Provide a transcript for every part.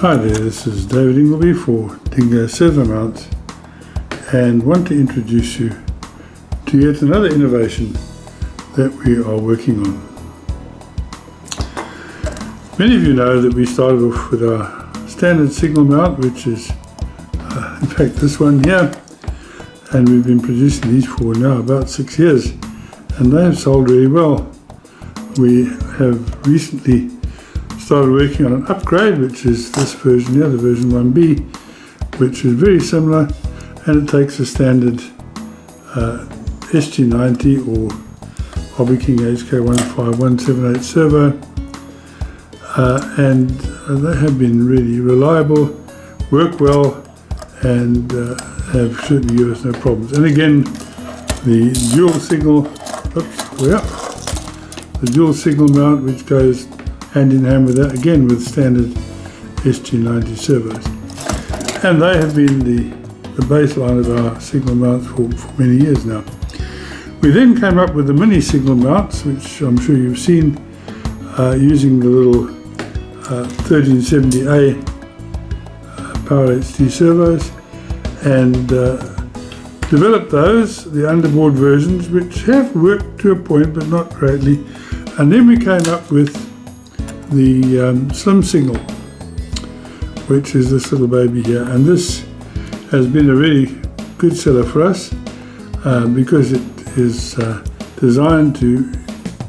Hi there, this is David Ingleby for Dingo Servo Mounts and want to introduce you to yet another innovation that we are working on. Many of you know that we started off with our standard signal mount, which is in fact this one here, and we've been producing these for now about 6 years and they have sold really well. We have recently started working on an upgrade, which is this version here, the version 1B, which is very similar, and it takes a standard SG90 or Hobby King HK15178 servo, and they have been really reliable, work well, and have certainly given us no problems. And again, the dual signal, the dual signal mount, which goes hand in hand with that, again with standard SG90 servos. And they have been the baseline of our signal mounts for many years now. We then came up with the mini signal mounts, which I'm sure you've seen, using the little 1370A Power HD servos, and developed those, the underboard versions, which have worked to a point but not greatly. And then we came up with the Slim Signal, which is this little baby here, and this has been a really good seller for us because it is designed to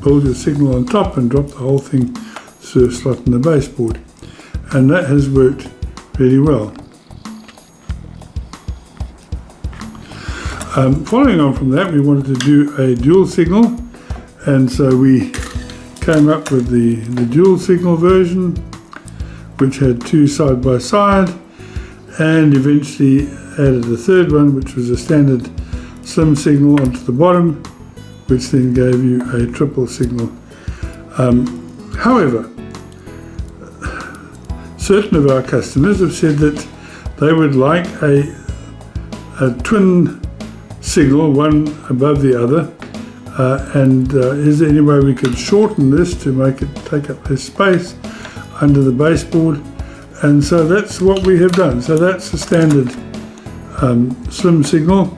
build your signal on top and drop the whole thing through a slot in the baseboard, and that has worked really well. Following on from that, we wanted to do a dual signal, and so we came up with the dual signal version, which had two side by side, and eventually added a third one, which was a standard slim signal onto the bottom, which then gave you a triple signal. However, certain of our customers have said that they would like a twin signal, one above the other, and is there any way we could shorten this to make it take up less space under the baseboard? And so that's what we have done. So that's the standard slim signal,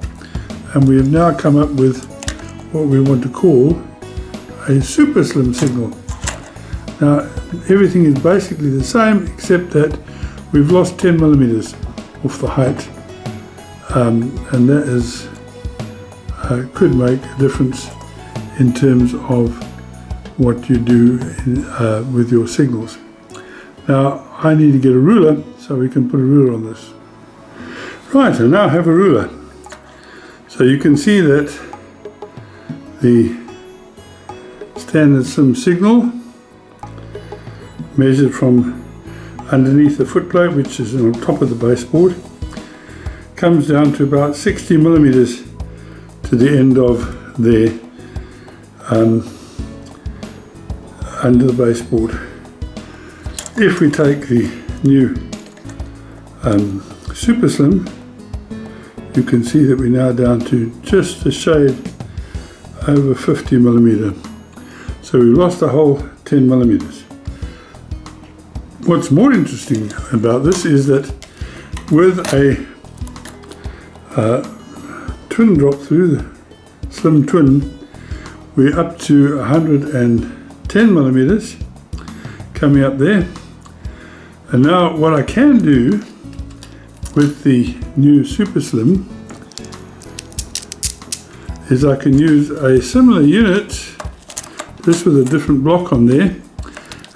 and we have now come up with what we want to call a super slim signal. Now everything is basically the same, except that we've lost 10 millimeters off the height, and that is could make a difference in terms of what you do with your signals. Now I need to get a ruler so we can put a ruler on this. Right, I now have a ruler. So you can see that the standard slim signal, measured from underneath the footplate, which is on top of the baseboard, comes down to about 60 millimeters to the end of there, under the baseboard. If we take the new Super Slim, you can see that we're now down to just a shade over 50 millimeter. So we've lost a whole 10 millimeters. What's more interesting about this is that with a twin drop through, the Slim Twin, we're up to 110 millimeters coming up there. And now what I can do with the new Super Slim is I can use a similar unit, just with a different block on there,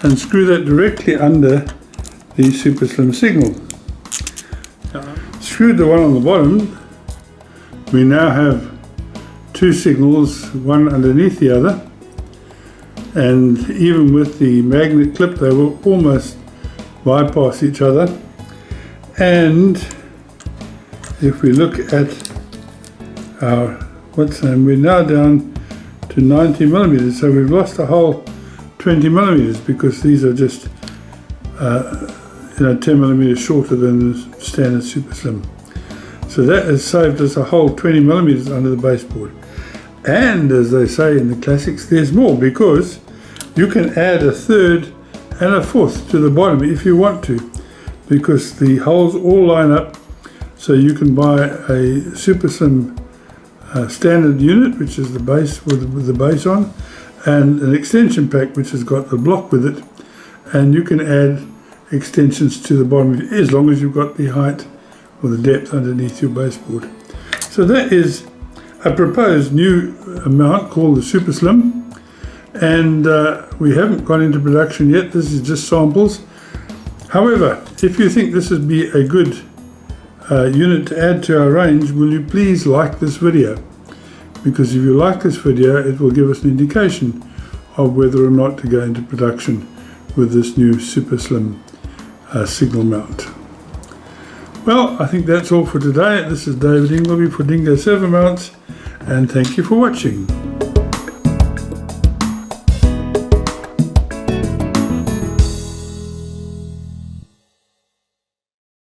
and screw that directly under the Super Slim signal. Screwed the one on the bottom, we now have two signals, one underneath the other, and even with the magnet clip they will almost bypass each other. And if we look at our we're now down to 90 millimeters, so we've lost a whole 20 millimeters because these are just 10 millimeters shorter than the standard Super Slim. So that has saved us a whole 20 millimeters under the baseboard. And as they say in the classics, there's more, because you can add a third and a fourth to the bottom if you want to. because the holes all line up, so you can buy a SuperSlim standard unit, which is the base with the base on, and an extension pack which has got the block with it, and you can add extensions to the bottom as long as you've got the height or the depth underneath your baseboard. So that is a proposed new mount called the SuperSlim, and we haven't gone into production yet. This is just samples. However, if you think this would be a good unit to add to our range, will you please like this video? Because if you like this video, it will give us an indication of whether or not to go into production with this new SuperSlim Signal Mount. Well, I think that's all for today. This is David Ingleby for Dingo Servo Mounts, and thank you for watching.